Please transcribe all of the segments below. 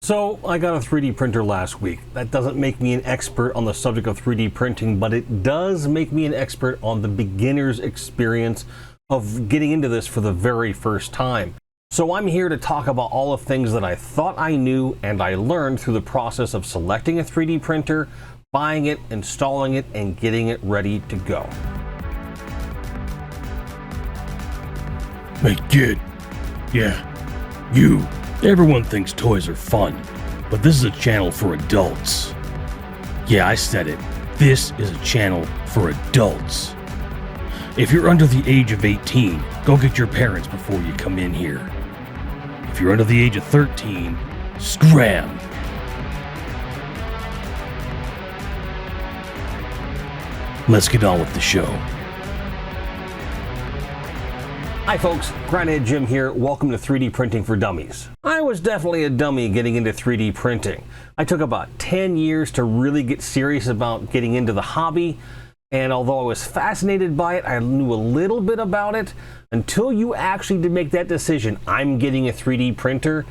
So I got a 3D printer last week. That doesn't make me an expert on the subject of 3D printing, but it does make me an expert on the beginner's experience of getting into this for the very first time. So I'm here to talk about all the things that I thought I knew and I learned through the process of selecting a 3D printer, buying it, installing it, and getting it ready to go. Hey kid, yeah, you. Everyone thinks toys are fun, but this is a channel for adults. Yeah, I said it. This is a channel for adults. If you're under the age of 18, go get your parents before you come in here. If you're under the age of 13, scram. Let's get on with the show. Hi folks, Grindhead Jim here. Welcome to 3D Printing for Dummies. I was definitely a dummy getting into 3D printing. I took about 10 years to really get serious about getting into the hobby, and although I was fascinated by it, I knew a little bit about it. Until you actually did make that decision, I'm getting a 3D printer,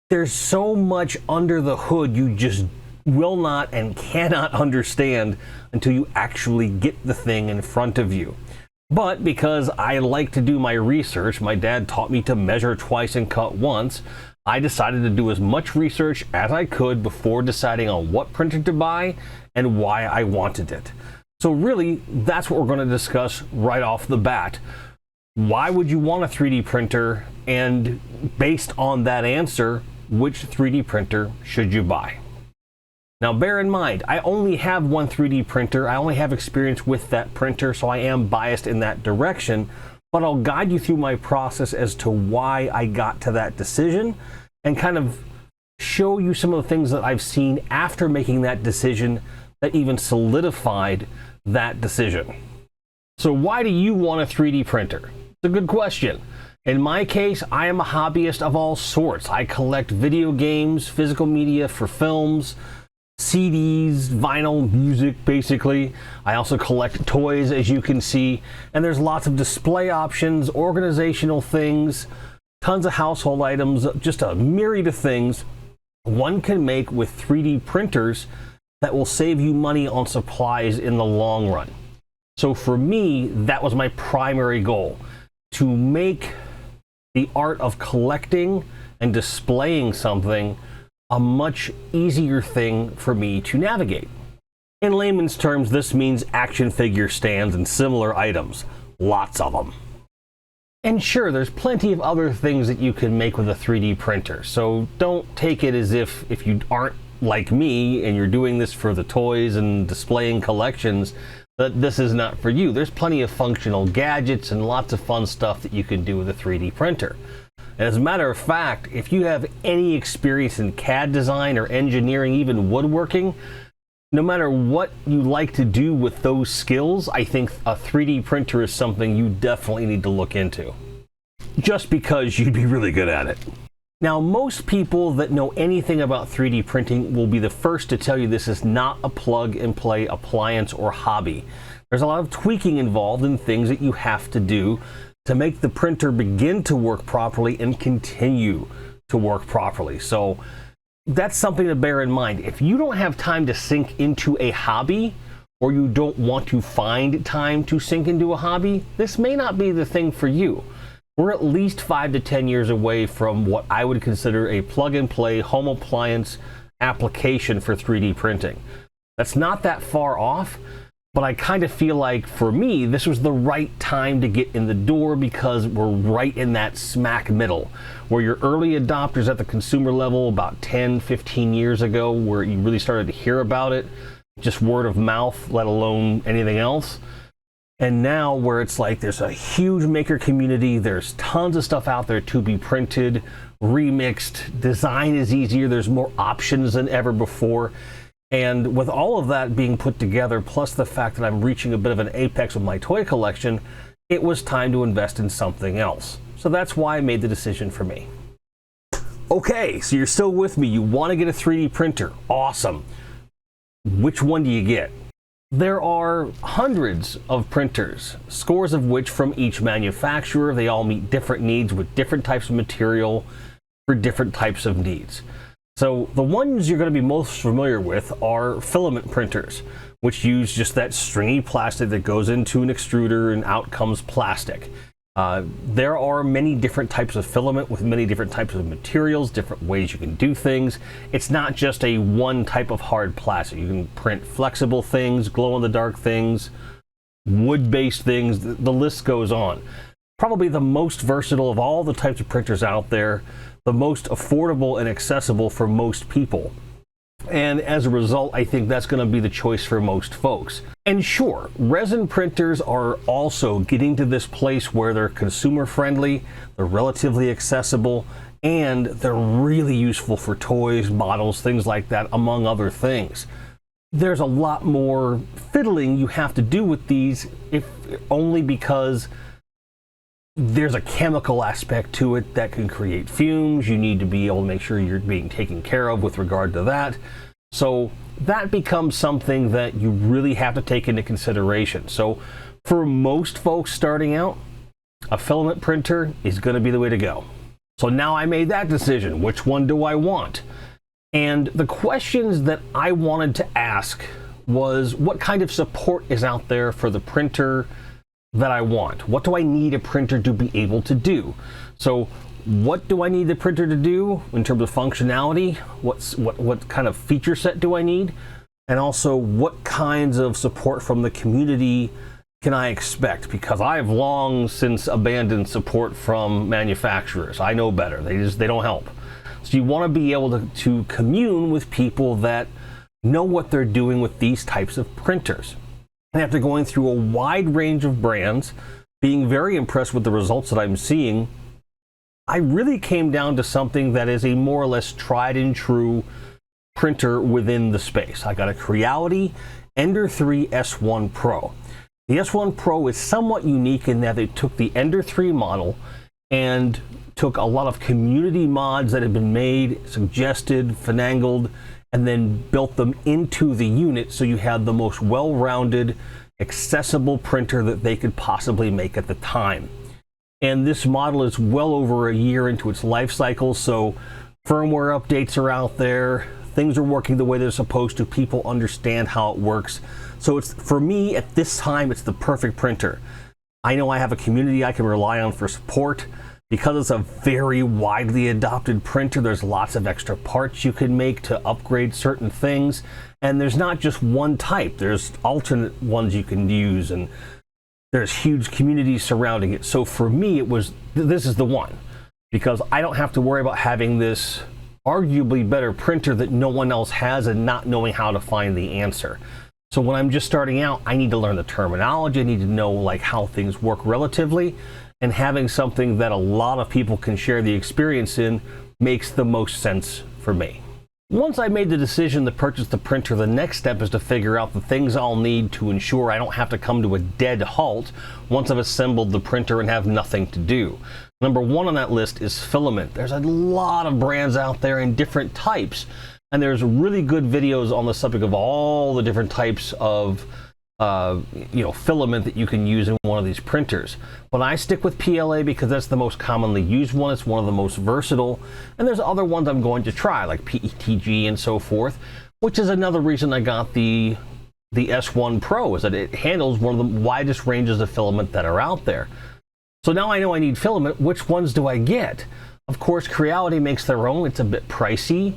there's so much under the hood you just will not and cannot understand until you actually get the thing in front of you. But because I like to do my research, my dad taught me to measure twice and cut once, I decided to do as much research as I could before deciding on what printer to buy and why I wanted it. So really, that's what we're going to discuss right off the bat. Why would you want a 3D printer? And based on that answer, which 3D printer should you buy? Now bear in mind, I only have one 3D printer. I only have experience with that printer, so I am biased in that direction, but I'll guide you through my process as to why I got to that decision and kind of show you some of the things that I've seen after making that decision that even solidified that decision. So why do you want a 3D printer? It's a good question. In my case, I am a hobbyist of all sorts. I collect video games, physical media for films, CDs, vinyl, music, basically. I also collect toys, as you can see, and there's lots of display options, organizational things, tons of household items, just a myriad of things one can make with 3D printers that will save you money on supplies in the long run. So for me, that was my primary goal, to make the art of collecting and displaying something a much easier thing for me to navigate. In layman's terms, this means action figure stands and similar items. Lots of them. And sure, there's plenty of other things that you can make with a 3D printer, so don't take it as if you aren't like me and you're doing this for the toys and displaying collections, that this is not for you. There's plenty of functional gadgets and lots of fun stuff that you can do with a 3D printer. And as a matter of fact, if you have any experience in CAD design or engineering, even woodworking, no matter what you like to do with those skills, I think a 3D printer is something you definitely need to look into, just because you'd be really good at it. Now, most people that know anything about 3D printing will be the first to tell you this is not a plug-and-play appliance or hobby. There's a lot of tweaking involved in things that you have to do to make the printer begin to work properly and continue to work properly. So that's something to bear in mind. If you don't have time to sink into a hobby, or you don't want to find time to sink into a hobby, this may not be the thing for you. We're at least 5 to 10 years away from what I would consider a plug-and-play home appliance application for 3D printing. That's not that far off, but I kind of feel like, for me, this was the right time to get in the door because we're right in that smack middle, where your early adopters at the consumer level about 10, 15 years ago, where you really started to hear about it, just word of mouth, let alone anything else. And now where it's like there's a huge maker community, there's tons of stuff out there to be printed, remixed, design is easier, there's more options than ever before. And with all of that being put together, plus the fact that I'm reaching a bit of an apex with my toy collection, it was time to invest in something else. So that's why I made the decision for me. Okay, so you're still with me. You want to get a 3D printer. Awesome. Which one do you get? There are hundreds of printers, scores of which from each manufacturer. They all meet different needs with different types of material for different types of needs. So the ones you're going to be most familiar with are filament printers, which use just that stringy plastic that goes into an extruder and out comes plastic. There are many different types of filament with many different types of materials, different ways you can do things. It's not just a one type of hard plastic. You can print flexible things, glow-in-the-dark things, wood-based things, the list goes on. Probably the most versatile of all the types of printers out there, the most affordable and accessible for most people. And as a result, I think that's going to be the choice for most folks. And sure, resin printers are also getting to this place where they're consumer friendly, they're relatively accessible, and they're really useful for toys, models, things like that, among other things. There's a lot more fiddling you have to do with these, if only because there's a chemical aspect to it that can create fumes. You need to be able to make sure you're being taken care of with regard to that. So that becomes something that you really have to take into consideration. So for most folks starting out, a filament printer is going to be the way to go. So now I made that decision. Which one do I want? And the questions that I wanted to ask was, what kind of support is out there for the printer that I want? What do I need a printer to be able to do? So what do I need the printer to do in terms of functionality? What kind of feature set do I need? And also, what kinds of support from the community can I expect? Because I've long since abandoned support from manufacturers. I know better. They don't help. So you want to be able to commune with people that know what they're doing with these types of printers. And after going through a wide range of brands, being very impressed with the results that I'm seeing, I really came down to something that is a more or less tried and true printer within the space. I got a Creality Ender 3 S1 Pro. The S1 Pro is somewhat unique in that they took the Ender 3 model and took a lot of community mods that had been made, suggested, finagled, and then built them into the unit so you had the most well-rounded, accessible printer that they could possibly make at the time. And this model is well over a year into its life cycle, so firmware updates are out there, things are working the way they're supposed to, people understand how it works. So it's, for me at this time, it's the perfect printer. I know I have a community I can rely on for support. Because it's a very widely adopted printer, there's lots of extra parts you can make to upgrade certain things. And there's not just one type, there's alternate ones you can use, and there's huge communities surrounding it. So for me, this is the one. Because I don't have to worry about having this arguably better printer that no one else has and not knowing how to find the answer. So when I'm just starting out, I need to learn the terminology, I need to know like how things work relatively. And having something that a lot of people can share the experience in makes the most sense for me. Once I made the decision to purchase the printer, the next step is to figure out the things I'll need to ensure I don't have to come to a dead halt once I've assembled the printer and have nothing to do. Number one on that list is filament. There's a lot of brands out there in different types, and there's really good videos on the subject of all the different types of filament that you can use in one of these printers. But I stick with PLA because that's the most commonly used one. It's one of the most versatile. And there's other ones I'm going to try, like PETG and so forth, which is another reason I got the S1 Pro, is that it handles one of the widest ranges of filament that are out there. So now I know I need filament. Which ones do I get? Of course, Creality makes their own. It's a bit pricey.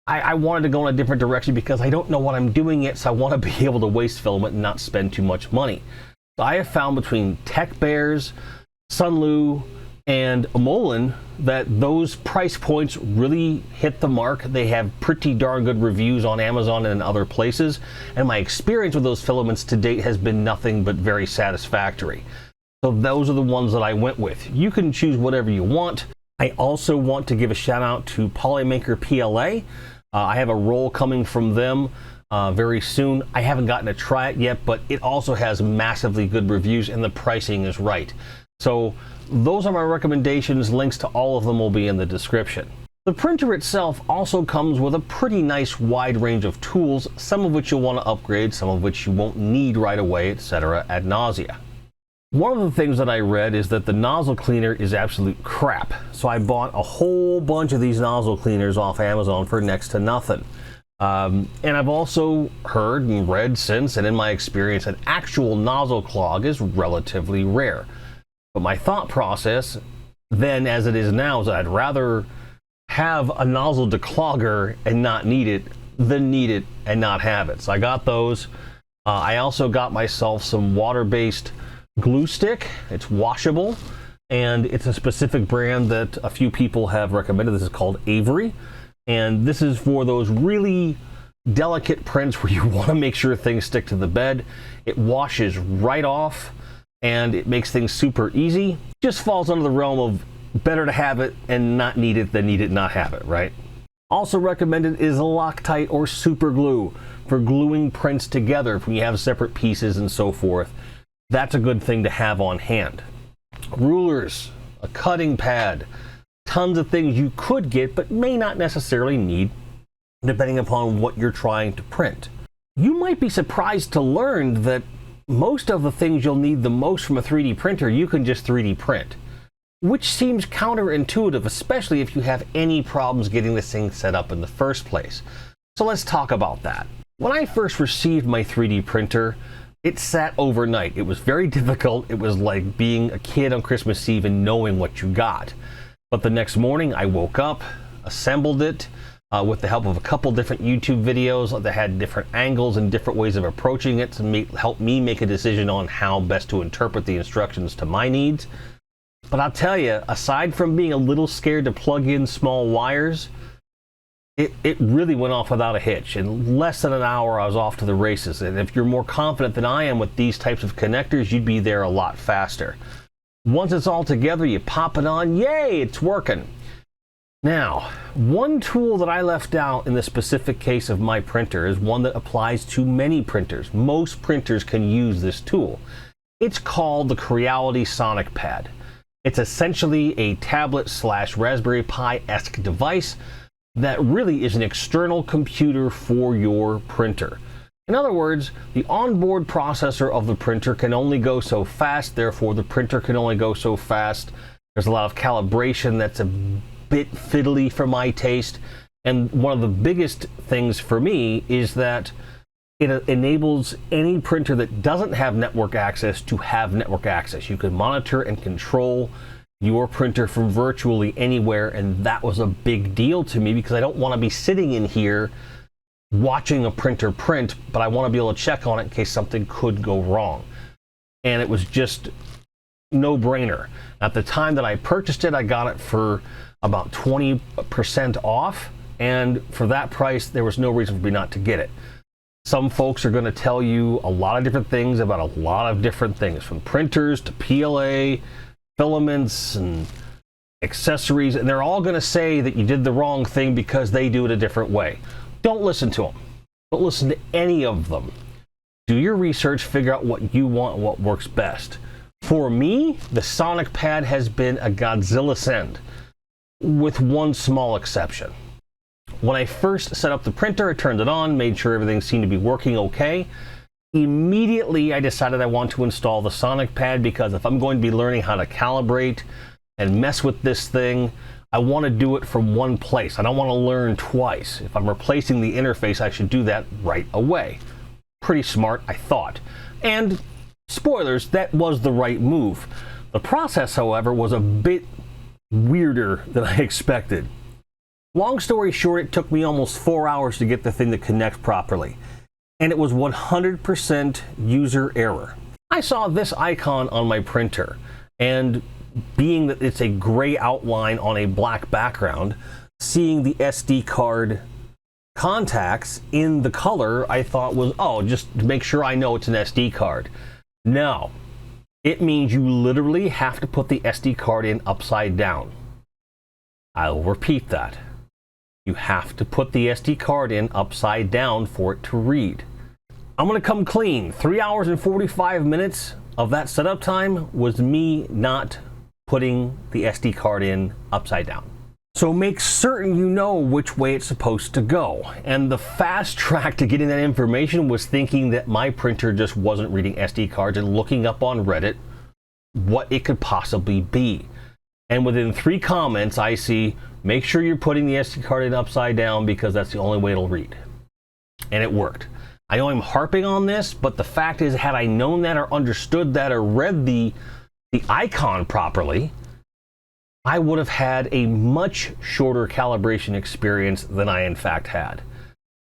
I wanted to go in a different direction because I don't know what I'm doing yet, so I want to be able to waste filament and not spend too much money. So I have found between Tech Bears, Sunlu, and Amolin that those price points really hit the mark. They have pretty darn good reviews on Amazon and in other places, and my experience with those filaments to date has been nothing but very satisfactory. So those are the ones that I went with. You can choose whatever you want. I also want to give a shout out to Polymaker PLA. I have a roll coming from them very soon. I haven't gotten to try it yet, but it also has massively good reviews and the pricing is right. So those are my recommendations. Links to all of them will be in the description. The printer itself also comes with a pretty nice wide range of tools, some of which you'll want to upgrade, some of which you won't need right away, etc. ad nausea. One of the things that I read is that the nozzle cleaner is absolute crap. So I bought a whole bunch of these nozzle cleaners off Amazon for next to nothing. And I've also heard and read since, and in my experience, an actual nozzle clog is relatively rare. But my thought process then, as it is now, is that I'd rather have a nozzle declogger and not need it than need it and not have it. So I got those. I also got myself some water-based glue stick. It's washable, and it's a specific brand that a few people have recommended. This is called Avery, and this is for those really delicate prints where you want to make sure things stick to the bed. It washes right off, and it makes things super easy. Just falls under the realm of better to have it and not need it than need it and not have it, right? Also recommended is Loctite or super glue for gluing prints together when you have separate pieces and so forth. That's a good thing to have on hand. Rulers, a cutting pad, tons of things you could get but may not necessarily need depending upon what you're trying to print. You might be surprised to learn that most of the things you'll need the most from a 3D printer you can just 3D print, which seems counterintuitive, especially if you have any problems getting this thing set up in the first place. So let's talk about that. When I first received my 3D printer, it sat overnight. It was very difficult. It was like being a kid on Christmas Eve and knowing what you got. But the next morning I woke up, assembled it with the help of a couple different YouTube videos that had different angles and different ways of approaching it to help me make a decision on how best to interpret the instructions to my needs. But I'll tell you, aside from being a little scared to plug in small wires, it really went off without a hitch. In less than an hour, I was off to the races. And if you're more confident than I am with these types of connectors, you'd be there a lot faster. Once it's all together, you pop it on, yay, it's working. Now, one tool that I left out in the specific case of my printer is one that applies to many printers. Most printers can use this tool. It's called the Creality Sonic Pad. It's essentially a tablet / Raspberry Pi-esque device that really is an external computer for your printer. In other words, the onboard processor of the printer can only go so fast, therefore the printer can only go so fast. There's a lot of calibration that's a bit fiddly for my taste, and one of the biggest things for me is that it enables any printer that doesn't have network access to have network access. You can monitor and control your printer from virtually anywhere, and that was a big deal to me because I don't want to be sitting in here watching a printer print, but I want to be able to check on it in case something could go wrong. And it was just no-brainer. At the time that I purchased it, I got it for about 20% off, and for that price, there was no reason for me not to get it. Some folks are going to tell you a lot of different things about a lot of different things, from printers to PLA, filaments, and accessories, and they're all going to say that you did the wrong thing because they do it a different way. Don't listen to them. Don't listen to any of them. Do your research, figure out what you want and what works best. For me, the Sonic Pad has been a Godzilla send, with one small exception. When I first set up the printer, I turned it on, made sure everything seemed to be working okay. Immediately, I decided I want to install the Sonic Pad because if I'm going to be learning how to calibrate and mess with this thing, I want to do it from one place. I don't want to learn twice. If I'm replacing the interface, I should do that right away. Pretty smart, I thought. And spoilers, that was the right move. The process, however, was a bit weirder than I expected. Long story short, it took me almost 4 hours to get the thing to connect properly. And it was 100% user error. I saw this icon on my printer, and being that it's a gray outline on a black background, seeing the SD card contacts in the color, I thought was, oh, just to make sure I know it's an SD card. No, it means you literally have to put the SD card in upside down. I'll repeat that. You have to put the SD card in upside down for it to read. I'm going to come clean. 3 hours and 45 minutes of that setup time was me not putting the SD card in upside down. So make certain you know which way it's supposed to go. And the fast track to getting that information was thinking that my printer just wasn't reading SD cards and looking up on Reddit what it could possibly be. And within 3 comments, I see, make sure you're putting the SD card in upside down because that's the only way it'll read. And it worked. I know I'm harping on this, but the fact is, had I known that or understood that or read the icon properly, I would have had a much shorter calibration experience than I in fact had.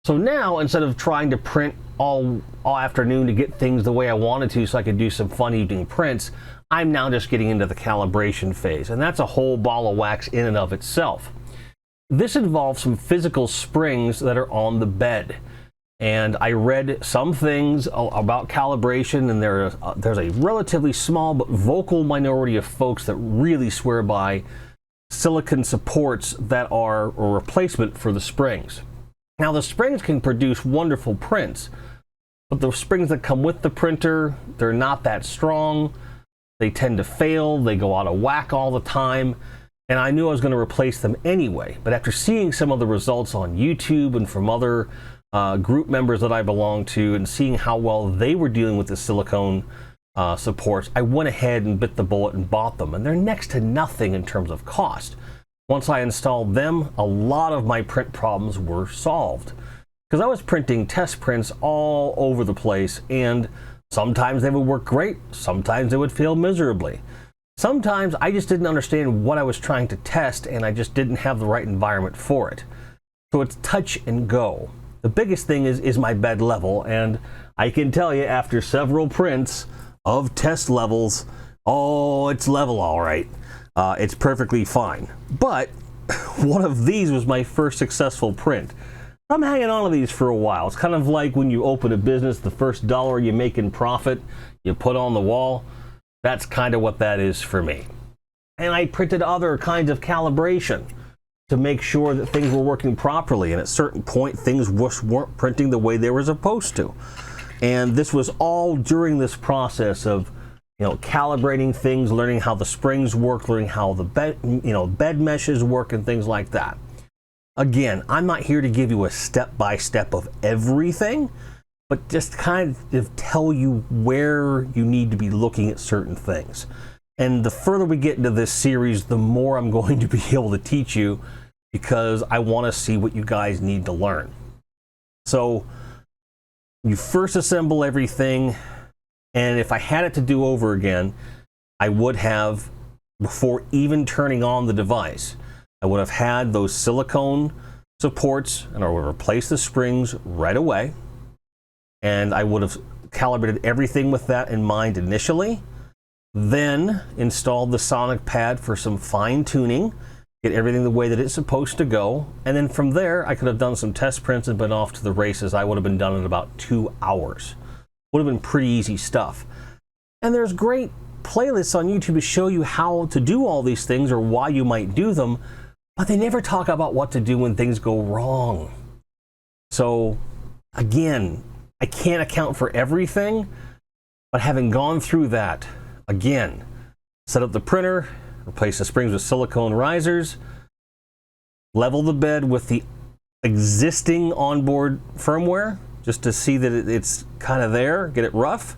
So now, instead of trying to print all afternoon to get things the way I wanted to so I could do some fun evening prints, I'm now just getting into the calibration phase. And that's a whole ball of wax in and of itself. This involves some physical springs that are on the bed. And I read some things about calibration, and there's a relatively small but vocal minority of folks that really swear by silicon supports that are a replacement for the springs. Now, the springs can produce wonderful prints, but the springs that come with the printer, they're not that strong. They tend to fail. They go out of whack all the time. And I knew I was going to replace them anyway. But after seeing some of the results on YouTube and from other group members that I belong to, and seeing how well they were dealing with the silicone supports, I went ahead and bit the bullet and bought them. And they're next to nothing in terms of cost. Once I installed them, a lot of my print problems were solved. Because I was printing test prints all over the place, and sometimes they would work great, sometimes they would fail miserably. Sometimes I just didn't understand what I was trying to test, and I just didn't have the right environment for it. So it's touch and go. The biggest thing is my bed level, and I can tell you after several prints of test levels, oh, it's level all right. It's perfectly fine. But one of these was my first successful print. I'm hanging on to these for a while. It's kind of like when you open a business, the first dollar you make in profit, you put on the wall. That's kind of what that is for me. And I printed other kinds of calibration to make sure that things were working properly. And at a certain point, things weren't printing the way they were supposed to. And this was all during this process of, calibrating things, learning how the springs work, learning how the bed meshes work and things like that. Again, I'm not here to give you a step-by-step of everything, but just kind of tell you where you need to be looking at certain things. And the further we get into this series, the more I'm going to be able to teach you, because I want to see what you guys need to learn. So you first assemble everything, and if I had it to do over again, I would have, before even turning on the device, I would have had those silicone supports, and I would replace the springs right away. And I would have calibrated everything with that in mind initially. Then installed the sonic pad for some fine tuning, get everything the way that it's supposed to go. And then from there, I could have done some test prints and been off to the races. I would have been done in about 2 hours. Would have been pretty easy stuff. And there's great playlists on YouTube to show you how to do all these things or why you might do them, but they never talk about what to do when things go wrong. So again, I can't account for everything, but having gone through that, again, set up the printer, replace the springs with silicone risers, level the bed with the existing onboard firmware, just to see that it's kind of there, get it rough,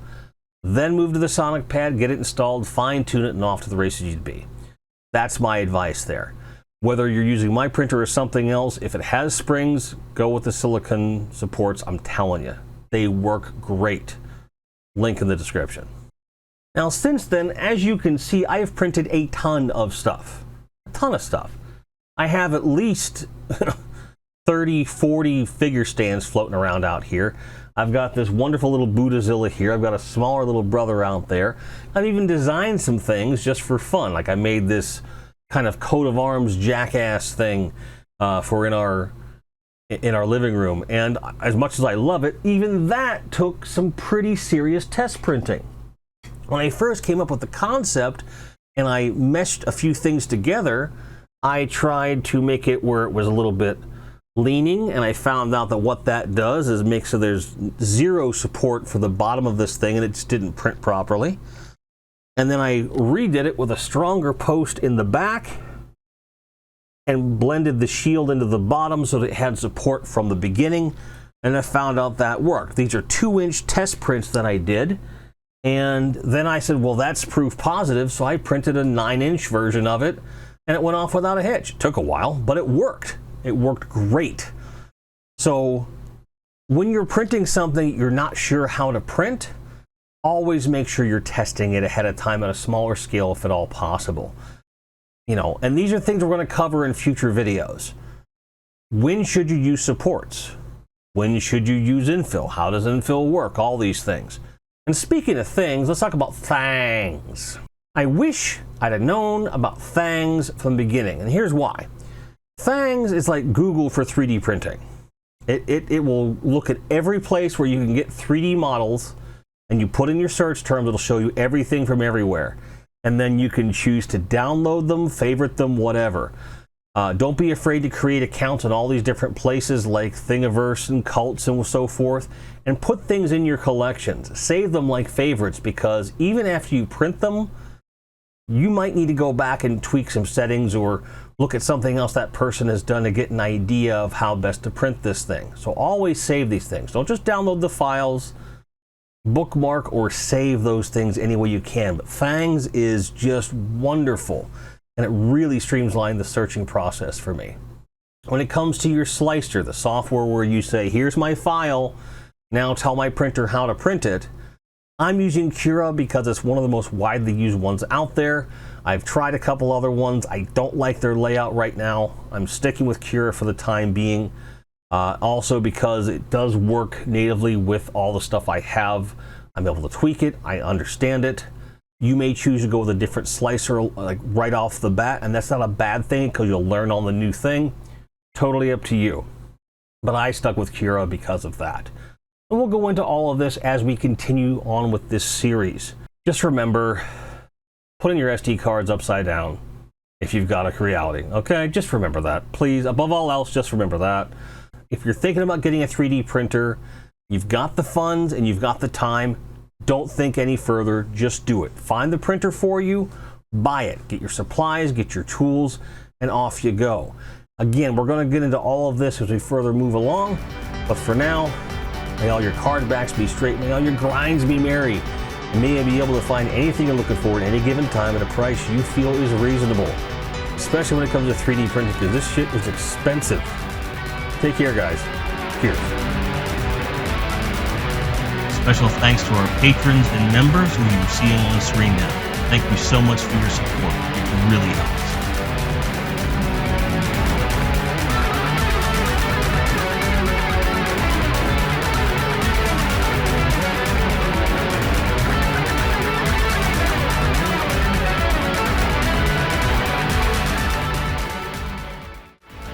then move to the sonic pad, get it installed, fine tune it, and off to the races you'd be. That's my advice there. Whether you're using my printer or something else, if it has springs, go with the silicone supports. I'm telling you, they work great. Link in the description. Now, since then, as you can see, I have printed a ton of stuff. A ton of stuff. I have at least 30, 40 figure stands floating around out here. I've got this wonderful little Buddhazilla here. I've got a smaller little brother out there. I've even designed some things just for fun. Like I made this kind of coat of arms jackass thing for in our living room. And as much as I love it, even that took some pretty serious test printing. When I first came up with the concept and I meshed a few things together, I tried to make it where it was a little bit leaning, and I found out that what that does is makes so there's zero support for the bottom of this thing, and it just didn't print properly. And then I redid it with a stronger post in the back and blended the shield into the bottom so that it had support from the beginning, and I found out that worked. These are 2-inch test prints that I did, And then I said, well, that's proof positive. So I printed a 9-inch version of it, and it went off without a hitch. It took a while, but it worked. It worked great. So when you're printing something you're not sure how to print, always make sure you're testing it ahead of time at a smaller scale if at all possible. You know, and these are things we're going to cover in future videos. When should you use supports? When should you use infill? How does infill work? All these things. And speaking of things, let's talk about fangs. I wish I'd have known about fangs from the beginning, and here's why. Fangs is like Google for 3D printing. It will look at every place where you can get 3D models, and you put in your search terms, it'll show you everything from everywhere. And then you can choose to download them, favorite them, whatever. Don't be afraid to create accounts in all these different places like Thingiverse and Cults and so forth, and put things in your collections. Save them like favorites, because even after you print them, you might need to go back and tweak some settings or look at something else that person has done to get an idea of how best to print this thing. So always save these things. Don't just download the files, bookmark or save those things any way you can. But Fangs is just wonderful, and it really streamlined the searching process for me. When it comes to your slicer, the software where you say, here's my file, now tell my printer how to print it, I'm using Cura because it's one of the most widely used ones out there. I've tried a couple other ones. I don't like their layout right now. I'm sticking with Cura for the time being. Also because it does work natively with all the stuff I have. I'm able to tweak it. I understand it. You may choose to go with a different slicer like right off the bat, and that's not a bad thing because you'll learn on the new thing. Totally up to you. But I stuck with Cura because of that. And we'll go into all of this as we continue on with this series. Just remember, putting your SD cards upside down if you've got a Creality, okay? Just remember that. Please, above all else, just remember that. If you're thinking about getting a 3D printer, you've got the funds and you've got the time, don't think any further, just do it. Find the printer for you, buy it. Get your supplies, get your tools, and off you go. Again, we're gonna get into all of this as we further move along, but for now, may all your card backs be straight, may all your grinds be merry, and may you be able to find anything you're looking for at any given time at a price you feel is reasonable, especially when it comes to 3D printing, because this shit is expensive. Take care, guys. Cheers. Special thanks to our patrons and members who you're seeing on the screen now. Thank you so much for your support. It really helps.